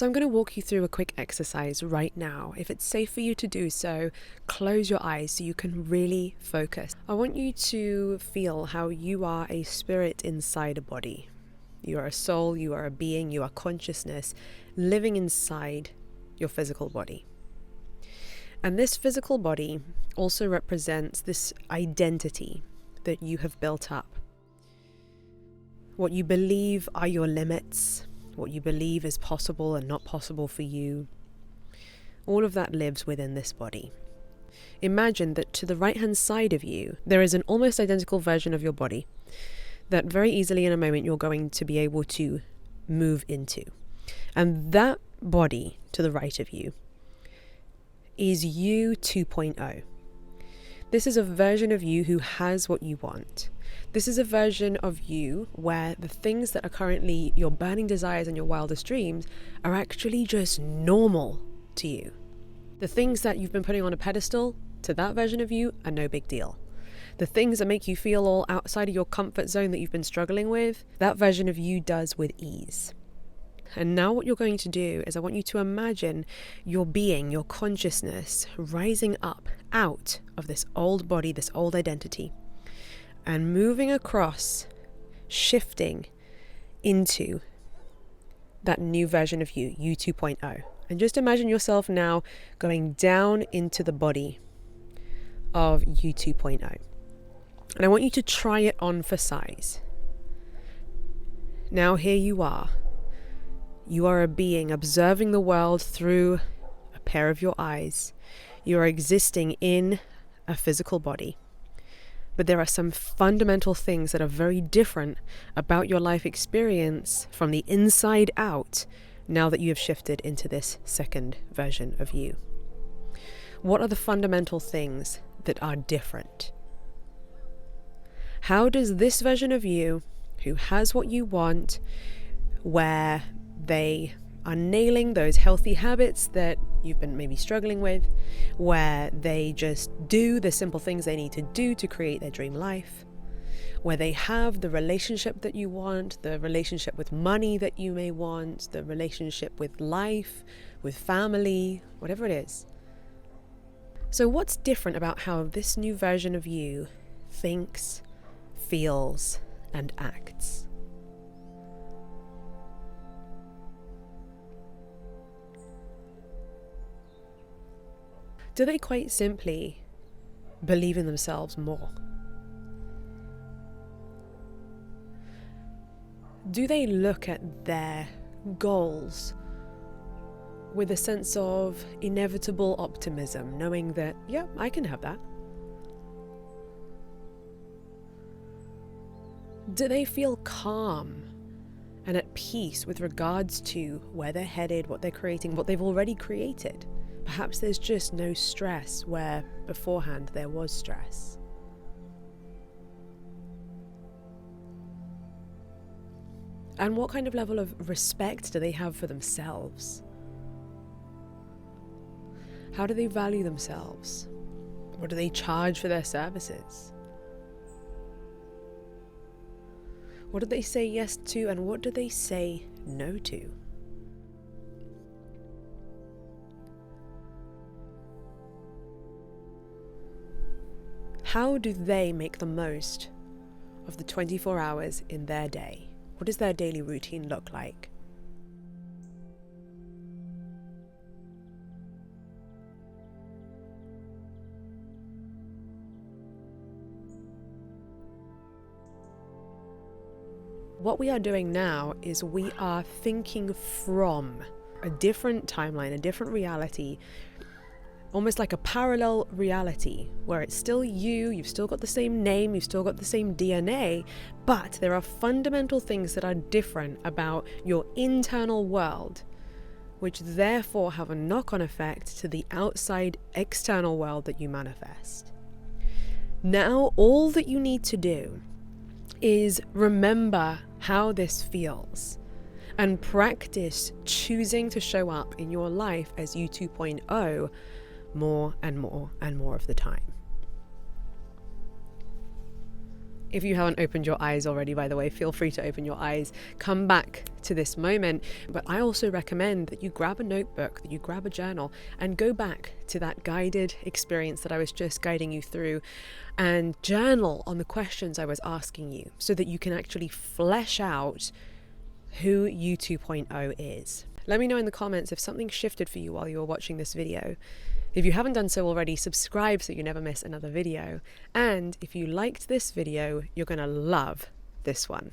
So I'm going to walk you through a quick exercise right now. If it's safe for you to do so, close your eyes so you can really focus. I want you to feel how you are a spirit inside a body. You are a soul, you are a being, you are consciousness living inside your physical body. And this physical body also represents this identity that you have built up. What you believe are your limits, what you believe is possible and not possible for you. All of that lives within this body. Imagine that to the right-hand side of you, there is an almost identical version of your body that very easily in a moment you're going to be able to move into. And that body to the right of you is you 2.0. This is a version of you who has what you want. This is a version of you where the things that are currently your burning desires and your wildest dreams are actually just normal to you. The things that you've been putting on a pedestal to that version of you are no big deal. The things that make you feel all outside of your comfort zone that you've been struggling with, that version of you does with ease. And now what you're going to do is I want you to imagine your being, your consciousness rising up out of this old body, this old identity, and moving across, shifting into that new version of you, you 2.0. And just imagine yourself now going down into the body of you 2.0. And I want you to try it on for size. Now here you are. You are a being observing the world through a pair of your eyes. You are existing in a physical body. But there are some fundamental things that are very different about your life experience from the inside out now that you have shifted into this second version of you. What are the fundamental things that are different? How does this version of you, who has what you want, where they are nailing those healthy habits that you've been maybe struggling with, where they just do the simple things they need to do to create their dream life, where they have the relationship that you want, the relationship with money that you may want, the relationship with life, with family, whatever it is. So what's different about how this new version of you thinks, feels, and acts? Do they quite simply believe in themselves more? Do they look at their goals with a sense of inevitable optimism, knowing that, yeah, I can have that? Do they feel calm and at peace with regards to where they're headed, what they're creating, what they've already created? Perhaps there's just no stress where beforehand there was stress. And what kind of level of respect do they have for themselves? How do they value themselves? What do they charge for their services? What do they say yes to, and what do they say no to? How do they make the most of the 24 hours in their day? What does their daily routine look like? What we are doing now is we are thinking from a different timeline, a different reality, almost like a parallel reality where it's still you, you've still got the same name, you've still got the same DNA, but there are fundamental things that are different about your internal world, which therefore have a knock-on effect to the outside external world that you manifest. Now, all that you need to do is remember how this feels and practice choosing to show up in your life as you 2.0 more and more and more of the time. If you haven't opened your eyes already, by the way, feel free to open your eyes, come back to this moment. But I also recommend that you grab a notebook, that you grab a journal, and go back to that guided experience that I was just guiding you through, and journal on the questions I was asking you so that you can actually flesh out who you 2.0 is. Let me know in the comments if something shifted for you while you were watching this video. If you haven't done so already, subscribe so you never miss another video. And if you liked this video, you're going to love this one.